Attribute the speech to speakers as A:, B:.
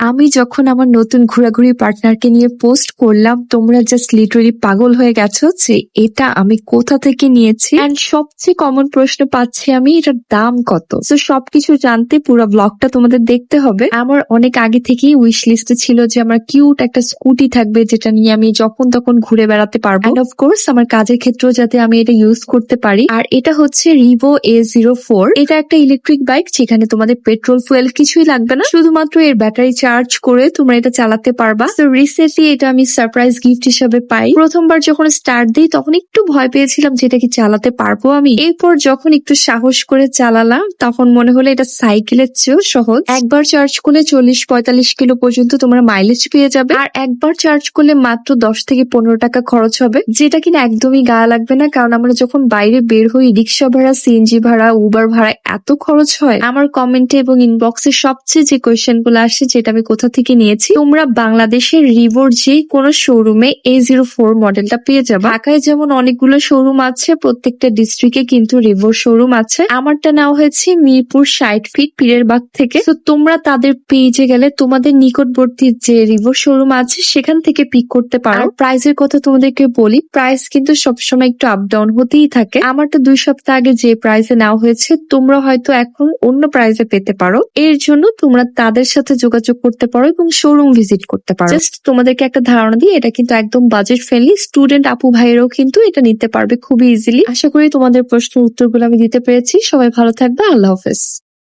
A: আমি যখন আমার নতুন ঘোরাঘুরি পার্টনারকে নিয়ে পোস্ট করলাম, তোমরা জাস্ট লিটারালি পাগল হয়ে গেছো যে এটা আমি কোথা থেকে নিয়েছি। এন্ড সবচেয়ে কমন প্রশ্ন পাচ্ছি আমি, এটার দাম কত। তো সবকিছু জানতে পুরো ব্লগটা তোমাদের দেখতে হবে। আমার অনেক আগে থেকেই উইশ লিস্টে ছিল যে আমার কিউট একটা স্কুটি থাকবে, যেটা নিয়ে আমি যখন তখন ঘুরে বেড়াতে পারবো। এন্ড অফকোর্স আমার কাজের ক্ষেত্রেও যাতে আমি এটা ইউজ করতে পারি। আর এটা হচ্ছে রিভো A04। এটা একটা ইলেকট্রিক বাইক, যেখানে তোমাদের পেট্রোল ফুয়েল কিছুই লাগবে না, শুধুমাত্র এর ব্যাটারি চার্জ করে তোমরা এটা চালাতে পারবা। তো রিসেন্টলি এটা আমি সারপ্রাইজ গিফট হিসেবে পাই। প্রথমবার যখন স্টার্ট দিই তখন একটু ভয় পেয়েছিলাম যে এটা কি চালাতে পারবো আমি। এরপর যখন একটু সাহস করে চালালাম তখন মনে হলো এটা সাইকেলের চেয়েও সহজ। একবার চার্জ করলে 40-45 কিলো পর্যন্ত তোমরা মাইলেজ পেয়ে যাবে। আর একবার চার্জ করলে মাত্র 10 থেকে 15 টাকা খরচ হবে, যেটা কিনা একদমই গায়ে লাগবে না। কারণ আমরা যখন বাইরে বের হই, রিক্সা ভাড়া, সিএনজি ভাড়া, উবার ভাড়া এত খরচ হয়। আমার কমেন্টে এবং ইনবক্সে সবচেয়ে যে কোয়েশ্চেন গুলো আসে যেটা আমি কোথা থেকে নিয়েছি, তোমরা বাংলাদেশের রিভোর যে কোনো শোরুমে A04 মডেলটা পেয়ে যাবে। ঢাকায় যেমন অনেকগুলো শোরুম আছে, প্রত্যেকটা ডিস্ট্রিক্টে কিন্তু রিভোর শোরুম আছে। আমারটা নেওয়া হয়েছে মিরপুর 60 ফিট পীরের বাগ থেকে। তো তোমরা তাদের পেজে গেলে তোমাদের নিকটবর্তী যে রিভোর শোরুম আছে সেখান থেকে পিক করতে পারো। প্রাইসের কথা তোমাদেরকে বলি, প্রাইস কিন্তু সবসময় একটু আপ ডাউন হতেই থাকে। আমারটা 2 সপ্তাহ আগে যে প্রাইসে নেওয়া হয়েছে, তোমরা হয়তো এখন অন্য প্রাইসে পেতে পারো। এর জন্য তোমরা তাদের সাথে যোগাযোগ করতে পারো এবং শোরুম ভিজিট করতে পারো। জাস্ট তোমাদেরকে একটা ধারণা দিই, এটা কিন্তু একদম বাজেট ফ্রেন্ডলি। স্টুডেন্ট আপু ভাইয়েরাও কিন্তু এটা নিতে পারবে খুবই ইজিলি। আশা করি তোমাদের প্রশ্নের উত্তরগুলো আমি দিতে পেরেছি। সবাই ভালো থাকবে। আল্লাহ হাফেজ।